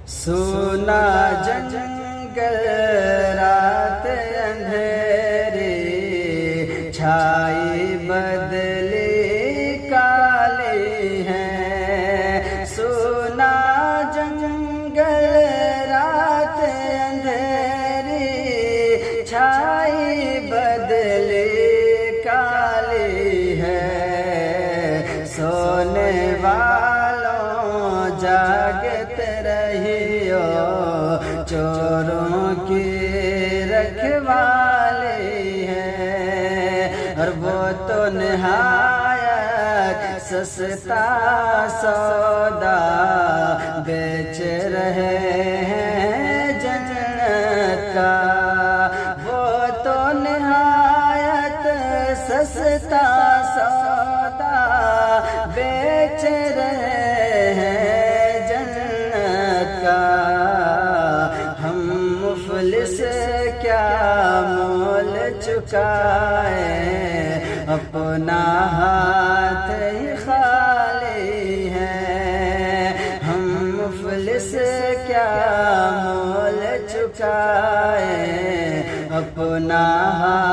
سونا جنگل رات اندھیری چھائی بدلی کالی ہے، سونا جنگل رات اندھیری چھائی بدلی کالی ہے، سونے والوں جاگتے رہیو چوروں کی رکھوالی ہے، اور وہ تو نہایت سستا سودا بیچ رہے ہیں جنت کا، وہ تو نہایت سستا سودا بیچ رہے ہیں جنت کا، ہم مفلس کیا مول چکائے، اپنا ہاتھ ہی خالی ہے، ہم مفلس کیا مول چکائے، اپنا ہاتھ